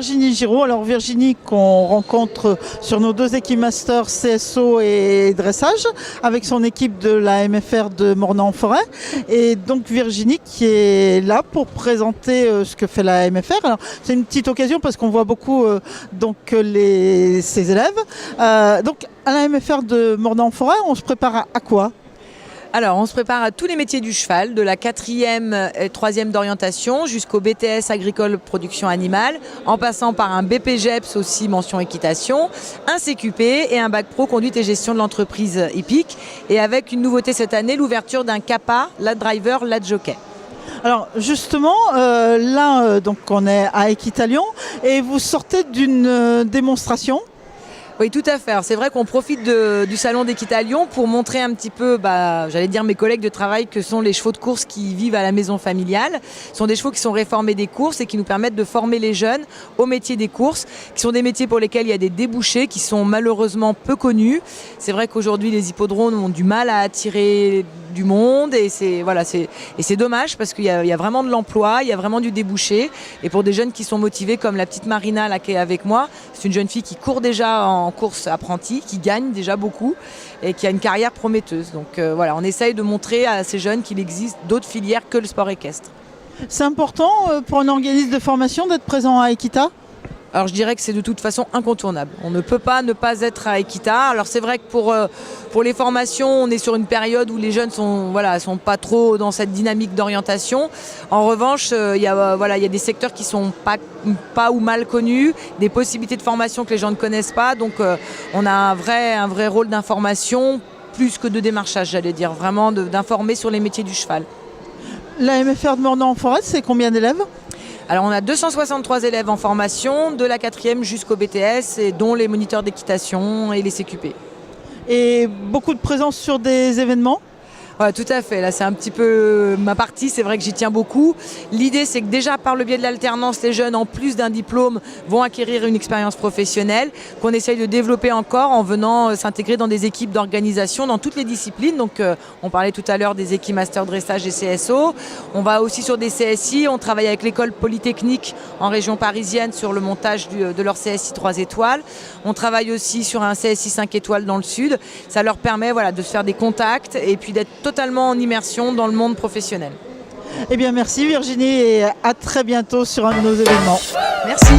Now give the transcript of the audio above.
Virginie Giraud. Alors Virginie qu'on rencontre sur nos deux équimasters CSO et dressage avec son équipe de la MFR de Mornan-en-Forêt. Et donc Virginie qui est là pour présenter ce que fait la MFR. Alors c'est une petite occasion parce qu'on voit beaucoup ses élèves. Donc à la MFR de Mornan-en-Forêt, on se prépare à quoi ? Alors, on se prépare à tous les métiers du cheval, de la 4e et 3e d'orientation jusqu'au BTS agricole production animale, en passant par un BPGEPS aussi mention équitation, un CQP et un bac pro conduite et gestion de l'entreprise hippique. Et avec une nouveauté cette année, l'ouverture d'un CAPA, la driver, la jockey. Alors justement, donc on est à Équitalion et vous sortez d'une démonstration. Oui, tout à fait. C'est vrai qu'on profite du salon d'Équitalion pour montrer un petit peu, j'allais dire mes collègues de travail, que sont les chevaux de course qui vivent à la maison familiale. Ce sont des chevaux qui sont réformés des courses et qui nous permettent de former les jeunes au métier des courses, qui sont des métiers pour lesquels il y a des débouchés qui sont malheureusement peu connus. C'est vrai qu'aujourd'hui, les hippodromes ont du mal à attirer du monde et c'est dommage parce qu'il y a vraiment de l'emploi, il y a vraiment du débouché. Et pour des jeunes qui sont motivés, comme la petite Marina là, qui est avec moi, c'est une jeune fille qui court déjà en course apprentie, qui gagne déjà beaucoup et qui a une carrière prometteuse. Donc on essaye de montrer à ces jeunes qu'il existe d'autres filières que le sport équestre. C'est important pour un organisme de formation d'être présent à Equita ? Alors je dirais que c'est de toute façon incontournable. On ne peut pas ne pas être à Equita. Alors c'est vrai que pour les formations, on est sur une période où les jeunes sont pas trop dans cette dynamique d'orientation. En revanche, il y a des secteurs qui sont pas ou mal connus, des possibilités de formation que les gens ne connaissent pas. Donc on a un vrai rôle d'information, plus que de démarchage, j'allais dire, vraiment d'informer sur les métiers du cheval. La MFR de Mornan-en-Forêt, c'est combien d'élèves ? Alors on a 263 élèves en formation, de la 4e jusqu'au BTS, et dont les moniteurs d'équitation et les CQP. Et beaucoup de présence sur des événements ? Ouais, tout à fait. Là, c'est un petit peu ma partie. C'est vrai que j'y tiens beaucoup. L'idée, c'est que déjà, par le biais de l'alternance, les jeunes, en plus d'un diplôme, vont acquérir une expérience professionnelle qu'on essaye de développer encore en venant s'intégrer dans des équipes d'organisation dans toutes les disciplines. Donc, on parlait tout à l'heure des équimasters dressage et CSO. On va aussi sur des CSI. On travaille avec l'école polytechnique en région parisienne sur le montage de leur CSI 3 étoiles. On travaille aussi sur un CSI 5 étoiles dans le sud. Ça leur permet de se faire des contacts et puis d'être totalement en immersion dans le monde professionnel. Eh bien merci Virginie et à très bientôt sur un de nos événements. Merci.